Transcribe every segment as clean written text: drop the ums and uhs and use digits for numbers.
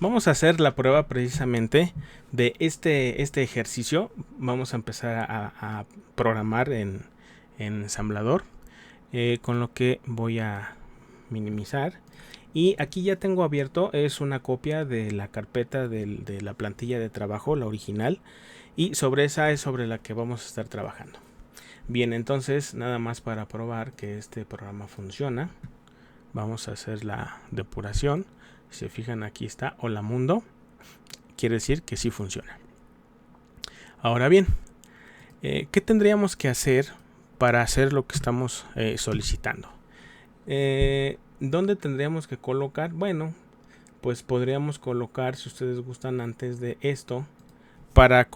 Vamos a hacer la prueba precisamente de este ejercicio. Vamos a empezar a programar en ensamblador, con lo que voy a minimizar. Y aquí ya tengo abierto, es una copia de la carpeta de la plantilla de trabajo, la original, y sobre esa es sobre la que vamos a estar trabajando. Bien, entonces nada más para probar que este programa funciona, vamos a hacer la depuración. Si se fijan, aquí está Hola Mundo, quiere decir que sí funciona. Ahora bien, ¿qué tendríamos que hacer para hacer lo que estamos solicitando? ¿Dónde tendríamos que colocar? Bueno, pues podríamos colocar, si ustedes gustan, antes de esto, para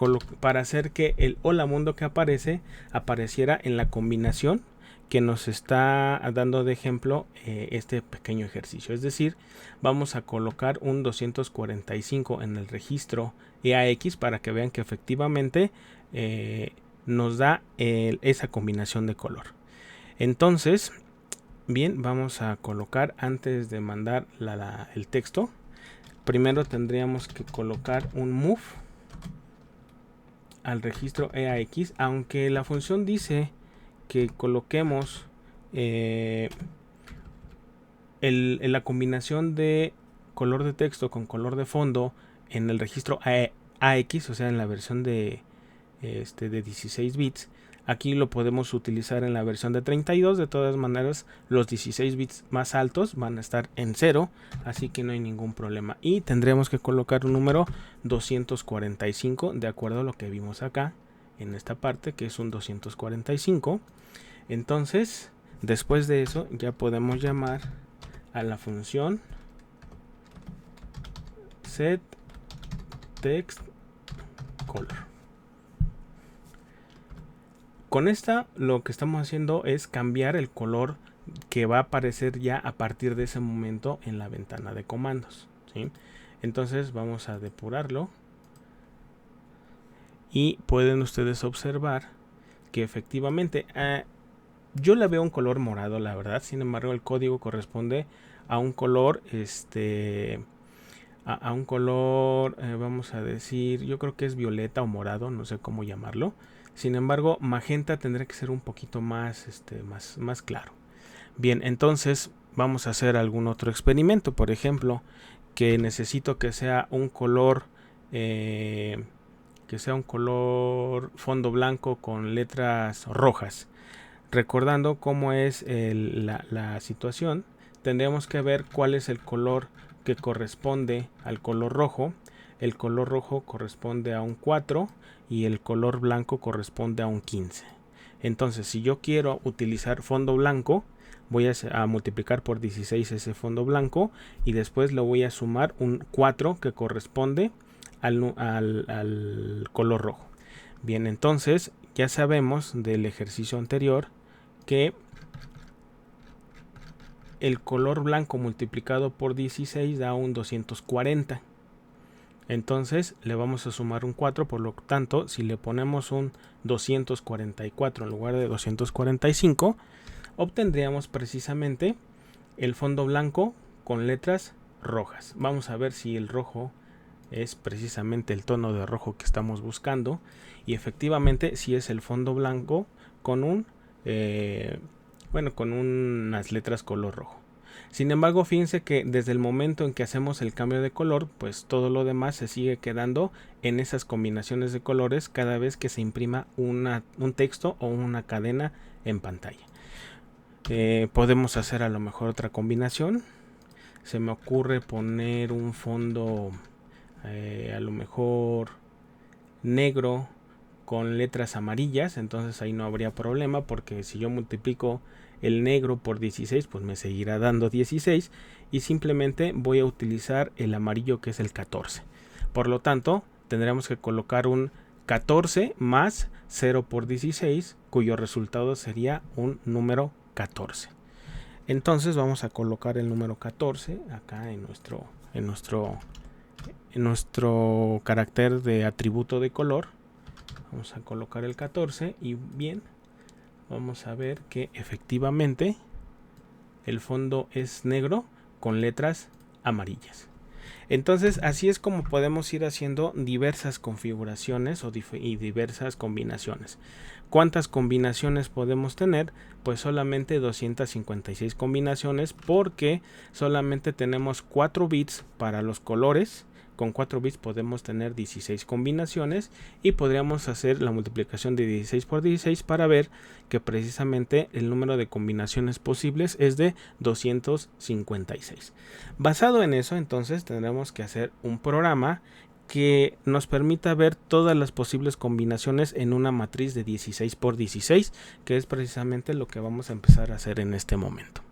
hacer que el Hola Mundo que apareciera en la combinación que nos está dando de ejemplo este pequeño ejercicio. Es decir, vamos a colocar un 245 en el registro EAX para que vean que efectivamente nos da esa combinación de color. Entonces, bien, vamos a colocar, antes de mandar el texto, primero tendríamos que colocar un move al registro EAX, aunque la función dice que coloquemos la combinación de color de texto con color de fondo en el registro AX, o sea, en la versión de 16 bits. Aquí lo podemos utilizar en la versión de 32. De todas maneras, los 16 bits más altos van a estar en 0, así que no hay ningún problema. Y tendremos que colocar un número 245 de acuerdo a lo que vimos acá en esta parte, que es un 245. Entonces, después de eso, ya podemos llamar a la función setTextColor. Con esta lo que estamos haciendo es cambiar el color que va a aparecer ya a partir de ese momento en la ventana de comandos, ¿sí? Entonces vamos a depurarlo y pueden ustedes observar que efectivamente yo le veo un color morado, la verdad. Sin embargo, el código corresponde a un color a un color, vamos a decir, yo creo que es violeta o morado, no sé cómo llamarlo. Sin embargo, magenta tendría que ser un poquito más, más claro. Bien, entonces vamos a hacer algún otro experimento. Por ejemplo, que necesito que sea un color, fondo blanco con letras rojas. Recordando cómo es la situación, tendremos que ver cuál es el color que corresponde al color rojo. El color rojo corresponde a un 4 y el color blanco corresponde a un 15. Entonces, si yo quiero utilizar fondo blanco, voy a multiplicar por 16 ese fondo blanco y después le voy a sumar un 4 que corresponde al color rojo. Bien, entonces ya sabemos del ejercicio anterior que el color blanco multiplicado por 16 da un 240. Entonces le vamos a sumar un 4, por lo tanto, si le ponemos un 244 en lugar de 245, obtendríamos precisamente el fondo blanco con letras rojas. Vamos a ver si el rojo es precisamente el tono de rojo que estamos buscando, y efectivamente si es el fondo blanco con un con unas letras color rojo. Sin embargo, fíjense que desde el momento en que hacemos el cambio de color, pues todo lo demás se sigue quedando en esas combinaciones de colores cada vez que se imprima un texto o una cadena en pantalla. Podemos hacer a lo mejor otra combinación. Se me ocurre poner un fondo a lo mejor negro con letras amarillas. Entonces ahí no habría problema, porque si yo multiplico el negro por 16, pues me seguirá dando 16, y simplemente voy a utilizar el amarillo, que es el 14. Por lo tanto, tendremos que colocar un 14 más 0 por 16, cuyo resultado sería un número 14. Entonces vamos a colocar el número 14 acá en nuestro carácter de atributo de color. Vamos a colocar el 14 y bien, vamos a ver que efectivamente el fondo es negro con letras amarillas. Entonces así es como podemos ir haciendo diversas configuraciones y diversas combinaciones. ¿Cuántas combinaciones podemos tener? Pues solamente 256 combinaciones, porque solamente tenemos 4 bits para los colores. Con 4 bits podemos tener 16 combinaciones y podríamos hacer la multiplicación de 16 por 16 para ver que precisamente el número de combinaciones posibles es de 256. Basado en eso, entonces tendremos que hacer un programa que nos permita ver todas las posibles combinaciones en una matriz de 16 por 16, que es precisamente lo que vamos a empezar a hacer en este momento.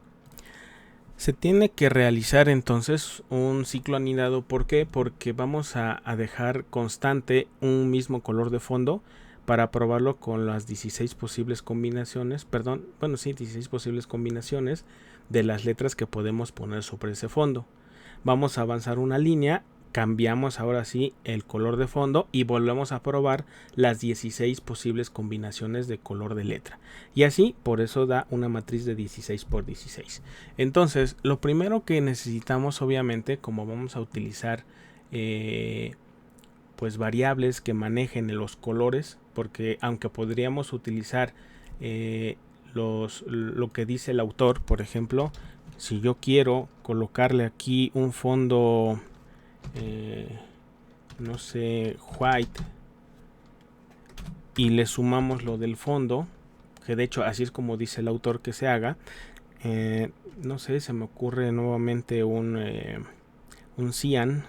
Se tiene que realizar entonces un ciclo anidado. ¿Por qué? Porque vamos a dejar constante un mismo color de fondo para probarlo con las 16 posibles combinaciones, 16 posibles combinaciones de las letras que podemos poner sobre ese fondo. Vamos a avanzar una línea, cambiamos ahora sí el color de fondo y volvemos a probar las 16 posibles combinaciones de color de letra. Y así, por eso da una matriz de 16 por 16. Entonces, lo primero que necesitamos, obviamente, como vamos a utilizar pues variables que manejen los colores, porque aunque podríamos utilizar lo que dice el autor, por ejemplo, si yo quiero colocarle aquí un fondo no sé, white, y le sumamos lo del fondo, que de hecho así es como dice el autor que se haga, no sé, se me ocurre nuevamente un cyan,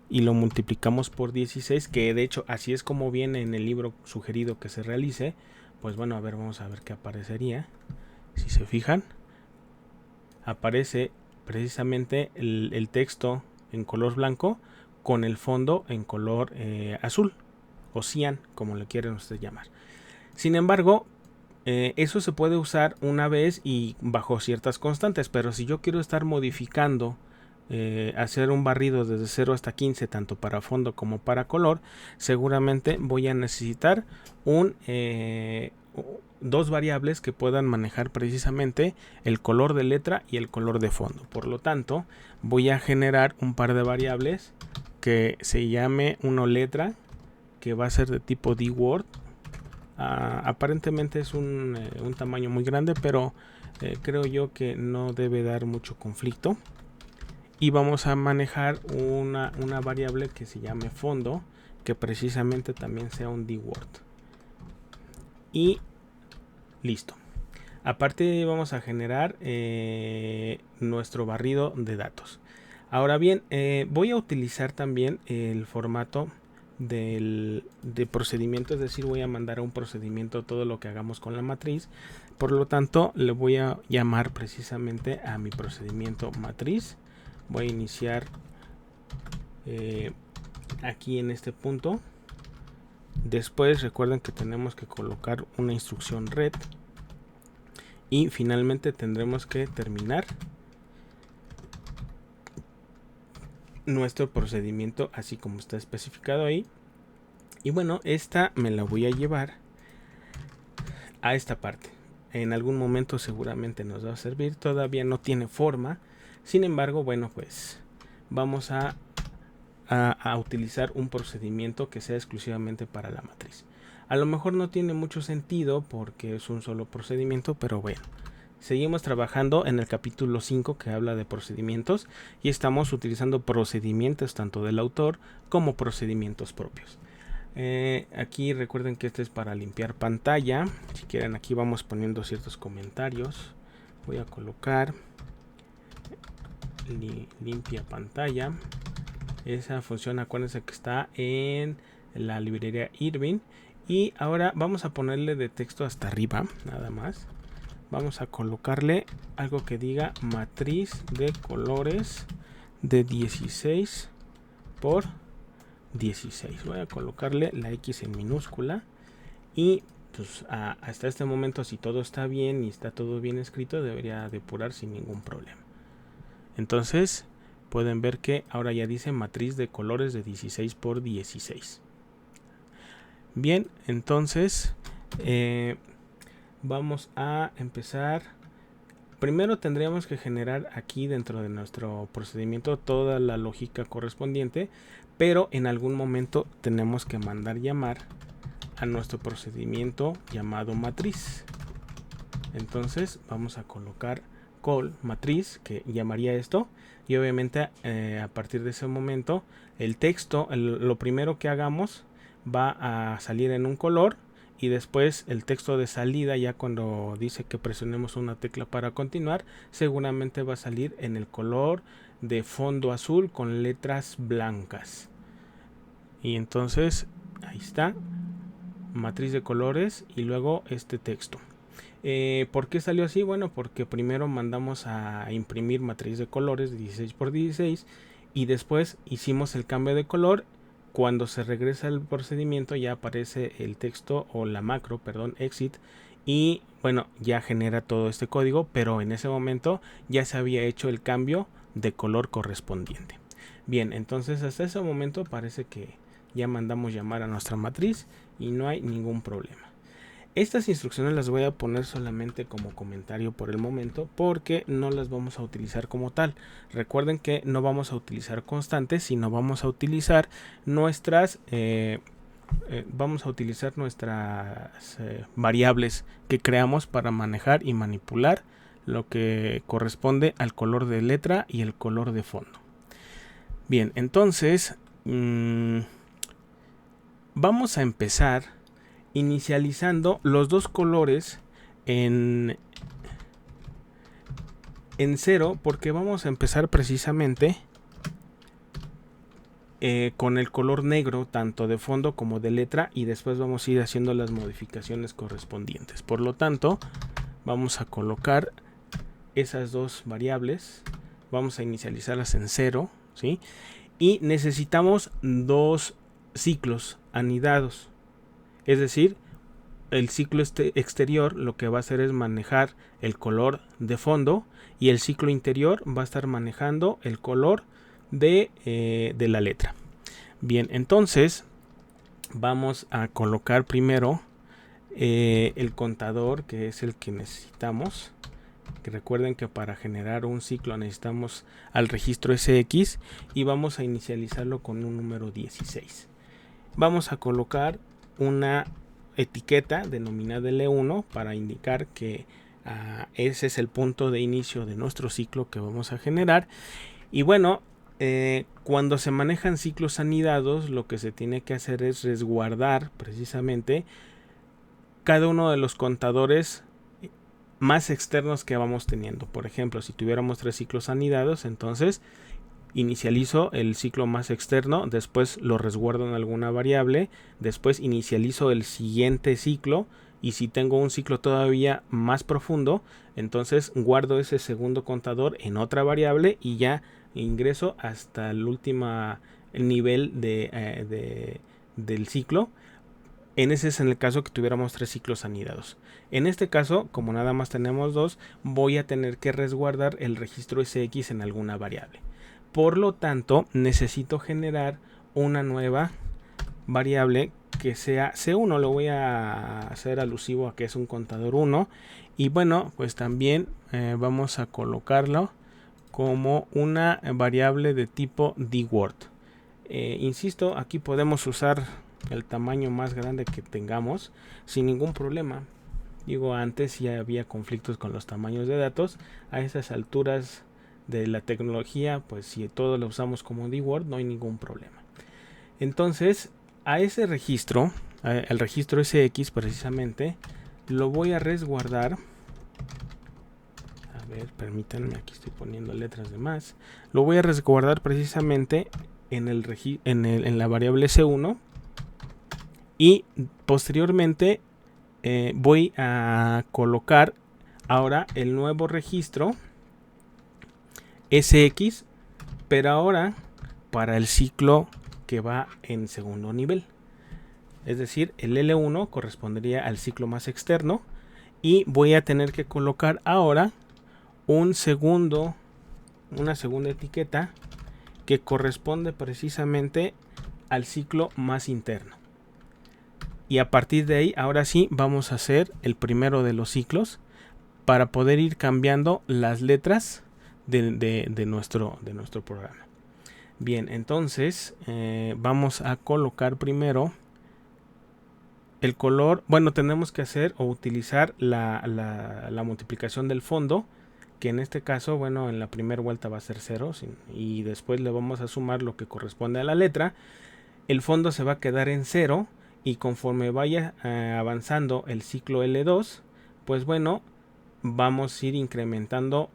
y lo multiplicamos por 16, que de hecho así es como viene en el libro sugerido que se realice. Pues bueno, a ver, vamos a ver qué aparecería. Si se fijan, aparece precisamente el texto en color blanco con el fondo en color azul o cian, como le quieren ustedes llamar. Sin embargo, eso se puede usar una vez y bajo ciertas constantes, pero si yo quiero estar modificando, hacer un barrido desde 0 hasta 15 tanto para fondo como para color, seguramente voy a necesitar dos variables que puedan manejar precisamente el color de letra y el color de fondo. Por lo tanto, voy a generar un par de variables que se llame una letra, que va a ser de tipo dword. Aparentemente es un tamaño muy grande, pero creo yo que no debe dar mucho conflicto. Y vamos a manejar una variable que se llame fondo, que precisamente también sea un dword. Y listo. A partir de ahí vamos a generar nuestro barrido de datos. Ahora bien, voy a utilizar también el formato de procedimiento, es decir, voy a mandar a un procedimiento todo lo que hagamos con la matriz. Por lo tanto, le voy a llamar precisamente a mi procedimiento matriz. Voy a iniciar aquí en este punto. Después recuerden que tenemos que colocar una instrucción red. Y finalmente tendremos que terminar nuestro procedimiento así como está especificado ahí. Y bueno, esta me la voy a llevar a esta parte. En algún momento seguramente nos va a servir. Todavía no tiene forma. Sin embargo, bueno, pues vamos a utilizar un procedimiento que sea exclusivamente para la matriz. A lo mejor no tiene mucho sentido porque es un solo procedimiento, pero bueno. Seguimos trabajando en el capítulo 5 que habla de procedimientos y estamos utilizando procedimientos tanto del autor como procedimientos propios. Aquí recuerden que este es para limpiar pantalla. Si quieren, aquí vamos poniendo ciertos comentarios. Voy a colocar limpia pantalla. Esa función, acuérdense que está en la librería Irving. Y ahora vamos a ponerle de texto hasta arriba, nada más. Vamos a colocarle algo que diga matriz de colores de 16 por 16. Voy a colocarle la X en minúscula. Y pues hasta este momento, si todo está bien y está todo bien escrito, debería depurar sin ningún problema. Entonces pueden ver que ahora ya dice matriz de colores de 16 por 16. Bien, entonces vamos a empezar Primero tendríamos que generar aquí dentro de nuestro procedimiento toda la lógica correspondiente, pero en algún momento tenemos que mandar llamar a nuestro procedimiento llamado matriz. Entonces vamos a colocar call matriz, que llamaría esto, y obviamente a partir de ese momento el texto, lo primero que hagamos va a salir en un color, y después el texto de salida, ya cuando dice que presionemos una tecla para continuar, seguramente va a salir en el color de fondo azul con letras blancas. Y entonces ahí está, matriz de colores y luego este texto. ¿Por qué salió así? Bueno, porque primero mandamos a imprimir matriz de colores 16 por 16 y después hicimos el cambio de color. Cuando se regresa al procedimiento ya aparece el texto o la macro, perdón, exit, y bueno, ya genera todo este código, pero en ese momento ya se había hecho el cambio de color correspondiente. Bien, entonces hasta ese momento parece que ya mandamos llamar a nuestra matriz y no hay ningún problema. Estas instrucciones las voy a poner solamente como comentario por el momento, porque no las vamos a utilizar como tal. Recuerden que no vamos a utilizar constantes, sino vamos a utilizar nuestras variables que creamos para manejar y manipular lo que corresponde al color de letra y el color de fondo. Bien, entonces vamos a empezar inicializando los dos colores en 0, porque vamos a empezar precisamente con el color negro tanto de fondo como de letra, y después vamos a ir haciendo las modificaciones correspondientes. Por lo tanto, vamos a colocar esas dos variables, vamos a inicializarlas en 0, ¿sí? Y necesitamos dos ciclos anidados. Es decir, el ciclo exterior lo que va a hacer es manejar el color de fondo, y el ciclo interior va a estar manejando el color de la letra. Bien, entonces vamos a colocar primero el contador, que es el que necesitamos. Que recuerden que para generar un ciclo necesitamos al registro SX, y vamos a inicializarlo con un número 16. Vamos a colocar una etiqueta denominada L1 para indicar que ese es el punto de inicio de nuestro ciclo que vamos a generar. Y bueno, cuando se manejan ciclos anidados, lo que se tiene que hacer es resguardar precisamente cada uno de los contadores más externos que vamos teniendo. Por ejemplo, si tuviéramos 3 ciclos anidados, entonces inicializo el ciclo más externo, después lo resguardo en alguna variable, después inicializo el siguiente ciclo, y si tengo un ciclo todavía más profundo, entonces guardo ese segundo contador en otra variable y ya ingreso hasta el último nivel del ciclo. Ese es en el caso que tuviéramos 3 ciclos anidados. En este caso, como nada más tenemos 2, voy a tener que resguardar el registro SX en alguna variable. Por lo tanto, necesito generar una nueva variable que sea C1. Lo voy a hacer alusivo a que es un contador 1. Y bueno, pues también vamos a colocarlo como una variable de tipo dword. Insisto, aquí podemos usar el tamaño más grande que tengamos sin ningún problema. Digo, antes ya había conflictos con los tamaños de datos. A esas alturas de la tecnología, pues si todo lo usamos como dword, no hay ningún problema. Entonces, a ese registro, el registro SX precisamente, lo voy a resguardar. A ver, permítanme, aquí estoy poniendo letras de más. Lo voy a resguardar precisamente en la variable C1, y posteriormente voy a colocar ahora el nuevo registro SX, pero ahora para el ciclo que va en segundo nivel. Es decir, el L1 correspondería al ciclo más externo, y voy a tener que colocar ahora una segunda etiqueta que corresponde precisamente al ciclo más interno. Y a partir de ahí, ahora sí, vamos a hacer el primero de los ciclos. para poder ir cambiando las letras de nuestro programa. Bien, entonces vamos a colocar primero el color. Bueno, tenemos que hacer o utilizar la multiplicación del fondo, que en este caso, bueno, en la primera vuelta va a ser 0 y después le vamos a sumar lo que corresponde a la letra. El fondo se va a quedar en 0 y conforme vaya avanzando el ciclo L2, pues bueno, vamos a ir incrementando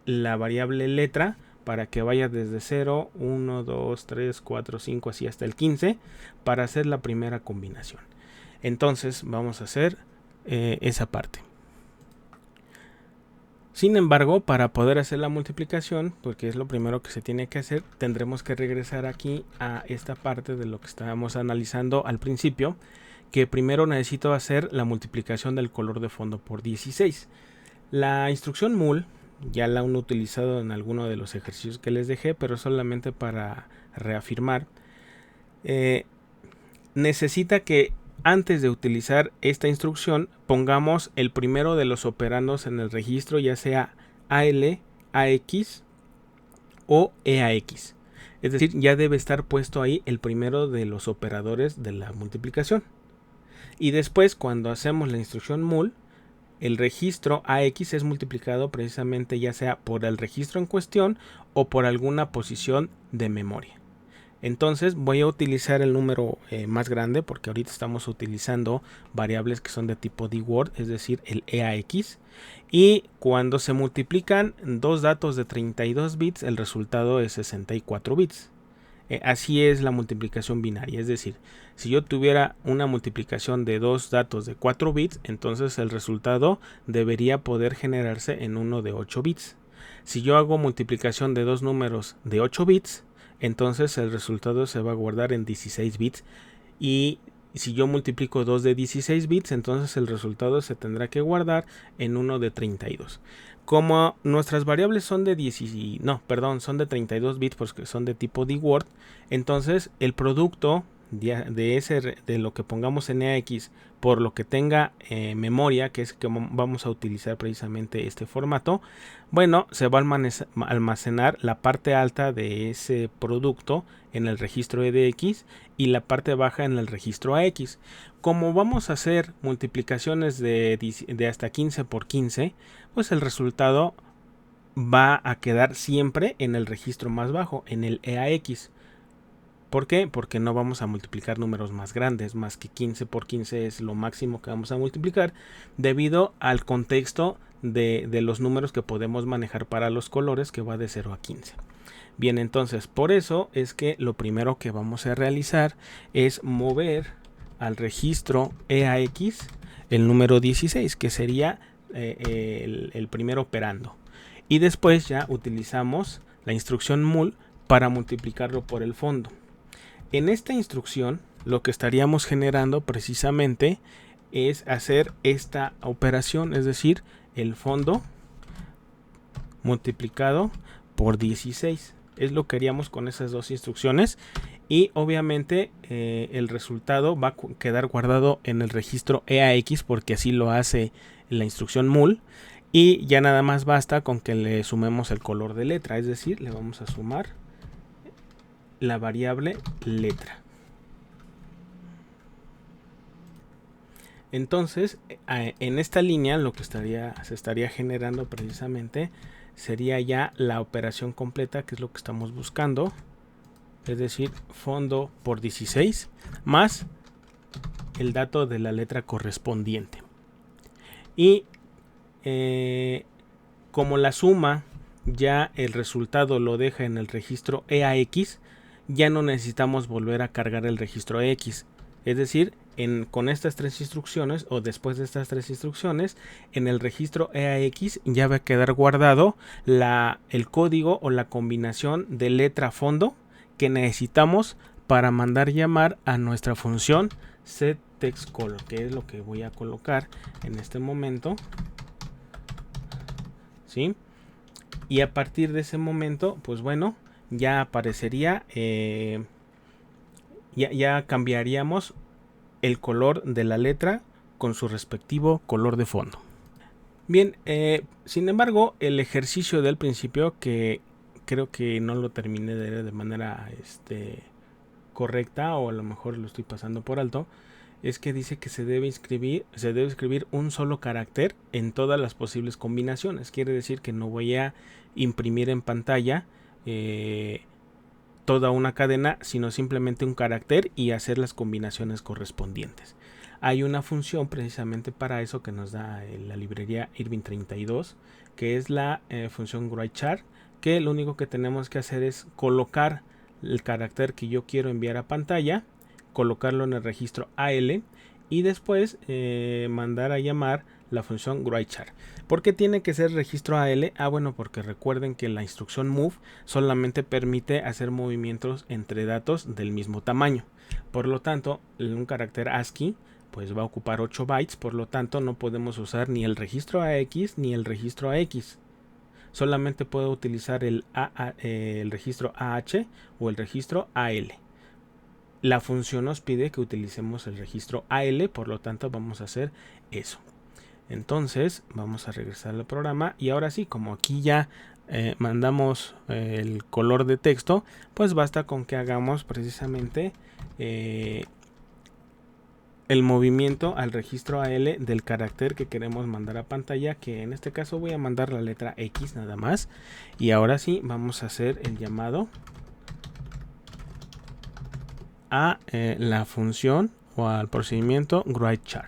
la variable letra para que vaya desde 0, 1, 2, 3, 4, 5, así hasta el 15 para hacer la primera combinación. Entonces vamos a hacer esa parte. Sin embargo, para poder hacer la multiplicación, porque es lo primero que se tiene que hacer, tendremos que regresar aquí a esta parte de lo que estábamos analizando al principio, que primero necesito hacer la multiplicación del color de fondo por 16. La instrucción mul ya la han utilizado en alguno de los ejercicios que les dejé, pero solamente para reafirmar. Necesita que antes de utilizar esta instrucción pongamos el primero de los operandos en el registro, ya sea AL, AX o EAX. Es decir, ya debe estar puesto ahí el primero de los operadores de la multiplicación. Y después, cuando hacemos la instrucción mul, el registro AX es multiplicado precisamente ya sea por el registro en cuestión o por alguna posición de memoria. Entonces voy a utilizar el número más grande, porque ahorita estamos utilizando variables que son de tipo dword, es decir, el EAX. Y cuando se multiplican dos datos de 32 bits, el resultado es 64 bits. Así es la multiplicación binaria, es decir, si yo tuviera una multiplicación de dos datos de 4 bits, entonces el resultado debería poder generarse en uno de 8 bits. Si yo hago multiplicación de dos números de 8 bits, entonces el resultado se va a guardar en 16 bits. Y si yo multiplico 2 de 16 bits, entonces el resultado se tendrá que guardar en uno de 32. Como nuestras variables son de 32 bits porque son de tipo dword, entonces el producto de lo que pongamos en EAX por lo que tenga memoria, que es que vamos a utilizar precisamente este formato, bueno, se va a almacenar la parte alta de ese producto en el registro EDX y la parte baja en el registro AX. Como vamos a hacer multiplicaciones de hasta 15 por 15, pues el resultado va a quedar siempre en el registro más bajo, en el EAX. ¿Por qué? Porque no vamos a multiplicar números más grandes, más que 15 por 15 es lo máximo que vamos a multiplicar, debido al contexto de los números que podemos manejar para los colores, que va de 0 a 15. Bien, entonces por eso es que lo primero que vamos a realizar es mover al registro EAX el número 16, que sería el primer operando. Y después ya utilizamos la instrucción mul para multiplicarlo por el fondo. En esta instrucción lo que estaríamos generando precisamente es hacer esta operación, es decir, el fondo multiplicado por 16. Es lo que haríamos con esas dos instrucciones y obviamente el resultado va a quedar guardado en el registro EAX porque así lo hace la instrucción mul, y ya nada más basta con que le sumemos el color de letra, es decir, le vamos a sumar la variable letra. Entonces en esta línea lo que se estaría generando precisamente sería ya la operación completa, que es lo que estamos buscando, es decir, fondo por 16 más el dato de la letra correspondiente. Y como la suma ya el resultado lo deja en el registro EAX, ya no necesitamos volver a cargar el registro X. Es decir, con estas tres instrucciones o después de estas tres instrucciones, en el registro EAX ya va a quedar guardado el código o la combinación de letra fondo que necesitamos para mandar llamar a nuestra función setTextColor, que es lo que voy a colocar en este momento. ¿Sí? Y a partir de ese momento, pues bueno, ya aparecería, ya cambiaríamos el color de la letra con su respectivo color de fondo. Bien, sin embargo, el ejercicio del principio, que creo que no lo terminé de leer de manera correcta, o a lo mejor lo estoy pasando por alto, es que dice que se debe escribir un solo carácter en todas las posibles combinaciones. Quiere decir que no voy a imprimir en pantalla toda una cadena, sino simplemente un carácter y hacer las combinaciones correspondientes. Hay una función precisamente para eso que nos da la librería Irving 32, que es la función write_char, que lo único que tenemos que hacer es colocar el carácter que yo quiero enviar a pantalla, colocarlo en el registro AL y después mandar a llamar la función write_char. ¿Por qué tiene que ser registro AL? Bueno, porque recuerden que la instrucción move solamente permite hacer movimientos entre datos del mismo tamaño. Por lo tanto, un carácter ASCII pues va a ocupar 8 bytes, por lo tanto no podemos usar ni el registro AX ni el registro AX. Solamente puedo utilizar el registro AH o el registro AL. La función nos pide que utilicemos el registro AL, por lo tanto vamos a hacer eso. Entonces vamos a regresar al programa y ahora sí, como aquí ya mandamos el color de texto, pues basta con que hagamos precisamente el movimiento al registro AL del carácter que queremos mandar a pantalla, que en este caso voy a mandar la letra X nada más. Y ahora sí vamos a hacer el llamado a la función o al procedimiento write_char.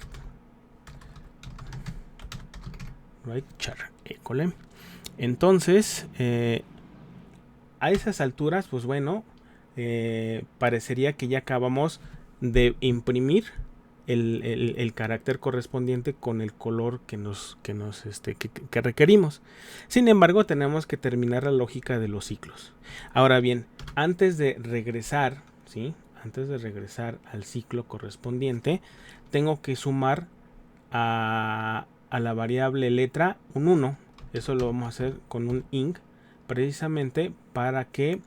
Entonces a esas alturas, pues bueno, parecería que ya acabamos de imprimir el carácter correspondiente con el color que requerimos. Sin embargo, tenemos que terminar la lógica de los ciclos. Ahora bien, antes de regresar, ¿sí? Antes de regresar al ciclo correspondiente, tengo que sumar a la variable letra un 1. Eso lo vamos a hacer con un ing, precisamente para que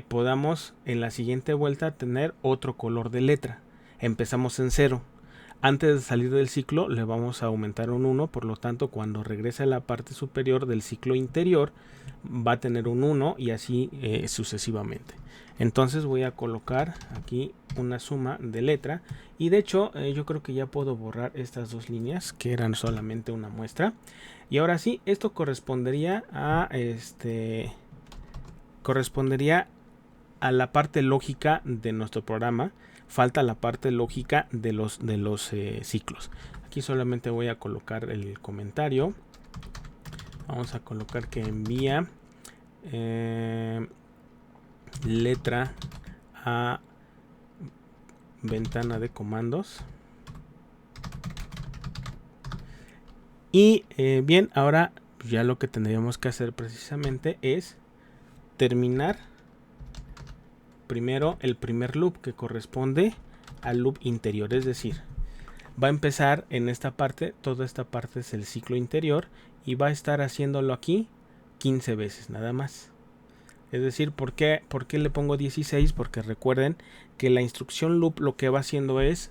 podamos en la siguiente vuelta tener otro color de letra. Empezamos en 0. Antes de salir del ciclo le vamos a aumentar un 1, por lo tanto cuando regrese a la parte superior del ciclo interior va a tener un 1 y así sucesivamente. Entonces voy a colocar aquí una suma de letra y de hecho yo creo que ya puedo borrar estas dos líneas que eran solamente una muestra. Y ahora sí, esto correspondería a la parte lógica de nuestro programa. Falta la parte lógica de los ciclos. Aquí solamente voy a colocar el comentario. Vamos a colocar que envía letra a ventana de comandos. Y bien, ahora ya lo que tendríamos que hacer precisamente es terminar primero el primer loop, que corresponde al loop interior, es decir, va a empezar en esta parte, toda esta parte es el ciclo interior y va a estar haciéndolo aquí 15 veces nada más. Es decir, ¿por qué le pongo 16? Porque recuerden que la instrucción loop lo que va haciendo es,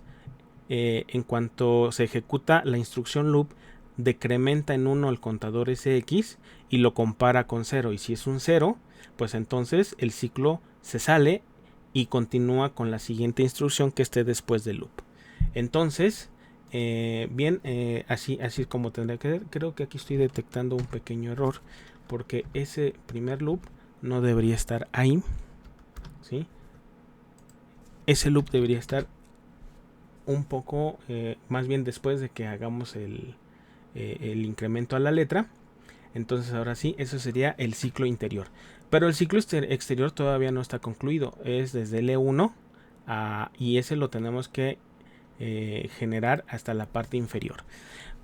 en cuanto se ejecuta la instrucción loop, decrementa en 1 el contador SX y lo compara con 0. Y si es un 0, pues entonces el ciclo se sale y continúa con la siguiente instrucción que esté después del loop. Entonces, bien, así es como tendría que ser. Creo que aquí estoy detectando un pequeño error, porque ese primer loop no debería estar ahí, ¿sí? Ese loop debería estar un poco más bien después de que hagamos el incremento a la letra. Entonces ahora sí, eso sería el ciclo interior. Pero el ciclo exterior todavía no está concluido. Es desde L1 y ese lo tenemos que generar hasta la parte inferior.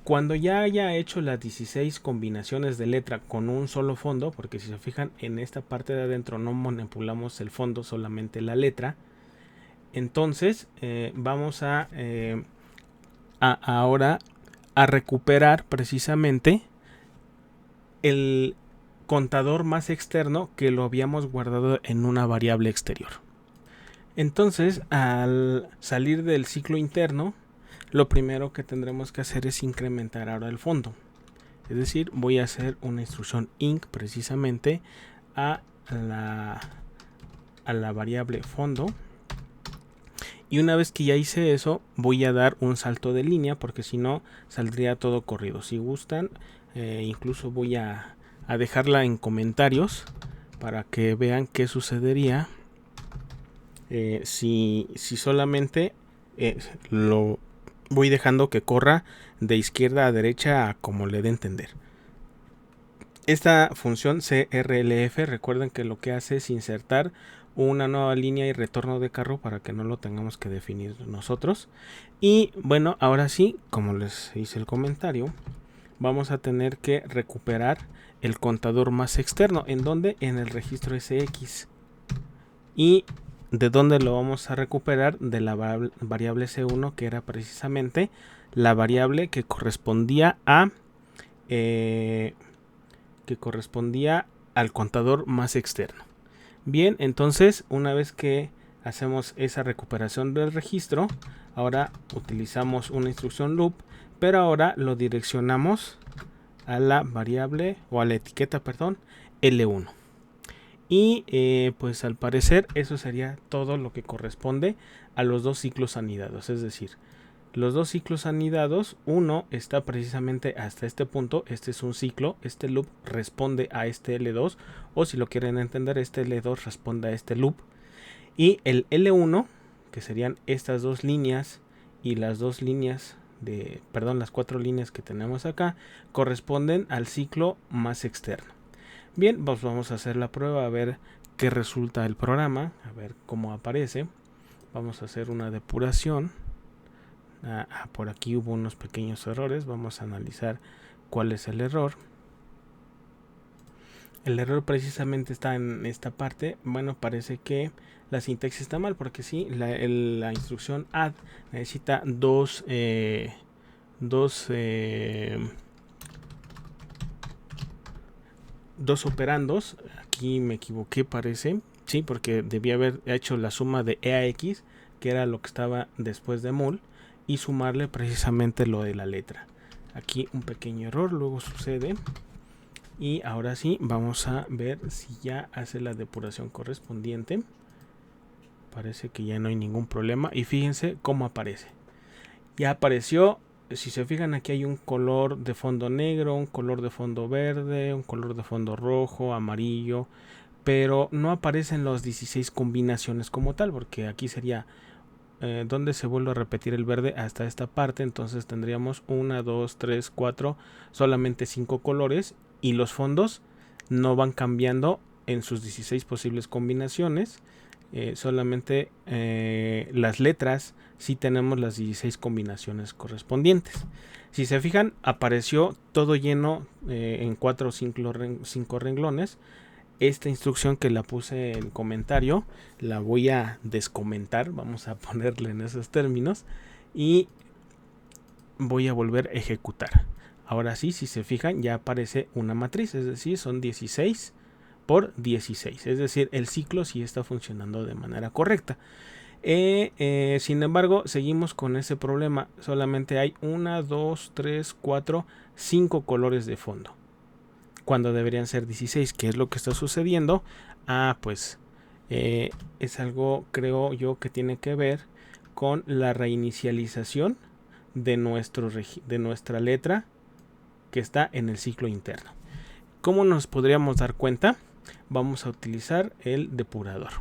Cuando ya haya hecho las 16 combinaciones de letra con un solo fondo, porque si se fijan en esta parte de adentro no manipulamos el fondo, solamente la letra. Entonces vamos ahora a recuperar precisamente el contador más externo que lo habíamos guardado en una variable exterior. Entonces, al salir del ciclo interno, lo primero que tendremos que hacer es incrementar ahora el fondo. Es decir, voy a hacer una instrucción inc precisamente a la variable fondo. Y una vez que ya hice eso, voy a dar un salto de línea, porque si no saldría todo corrido. Si gustan, incluso voy a dejarla en comentarios para que vean qué sucedería si solamente lo voy dejando que corra de izquierda a derecha como le dé a entender. Esta función CRLF, recuerden que lo que hace es insertar una nueva línea y retorno de carro para que no lo tengamos que definir nosotros. Y bueno, ahora sí, como les hice el comentario, vamos a tener que recuperar el contador más externo. ¿En dónde? En el registro SX. ¿Y de dónde lo vamos a recuperar? De la variable C1, que era precisamente la variable que correspondía al contador más externo. Bien, entonces una vez que hacemos esa recuperación del registro, ahora utilizamos una instrucción loop, pero ahora lo direccionamos a la variable o a la etiqueta, perdón, L1. Y pues al parecer eso sería todo lo que corresponde a los dos ciclos anidados. Es decir, los dos ciclos anidados, uno está precisamente hasta este punto. Este es un ciclo, este loop responde a este L2, o si lo quieren entender, este L2 responde a este loop. Y el L1, que serían estas dos líneas y las dos líneas las 4 líneas que tenemos acá, corresponden al ciclo más externo. Bien, pues vamos a hacer la prueba a ver qué resulta el programa, a ver cómo aparece. Vamos a hacer una depuración. Por aquí hubo unos pequeños errores. Vamos a analizar cuál es el error. El error precisamente está en esta parte. Bueno, parece que la sintaxis está mal, porque sí, la instrucción add necesita dos operandos. Aquí me equivoqué, parece. Sí, porque debía haber hecho la suma de EAX, que era lo que estaba después de mul, y sumarle precisamente lo de la letra. Aquí un pequeño error luego sucede. Y ahora sí, vamos a ver si ya hace la depuración correspondiente. Parece que ya no hay ningún problema. Y fíjense cómo aparece. Ya apareció. Si se fijan, aquí hay un color de fondo negro, un color de fondo verde, un color de fondo rojo, amarillo, pero no aparecen las 16 combinaciones como tal, porque aquí sería donde se vuelve a repetir el verde hasta esta parte. Entonces tendríamos 1, 2, 3, 4, solamente 5 colores, y los fondos no van cambiando en sus 16 posibles combinaciones. Solamente las letras sí tenemos las 16 combinaciones correspondientes. Si se fijan, apareció todo lleno en 4 o 5 renglones. Esta instrucción que la puse en comentario la voy a descomentar, vamos a ponerle en esos términos, y voy a volver a ejecutar. Ahora sí, si se fijan, ya aparece una matriz, es decir, son 16 por 16, es decir, el ciclo sí está funcionando de manera correcta. Sin embargo, seguimos con ese problema. Solamente hay 1, 2, 3, 4, 5 colores de fondo, cuando deberían ser 16. ¿Qué es lo que está sucediendo? Pues es algo, creo yo, que tiene que ver con la reinicialización de nuestra letra que está en el ciclo interno. ¿Cómo nos podríamos dar cuenta? Vamos a utilizar el depurador.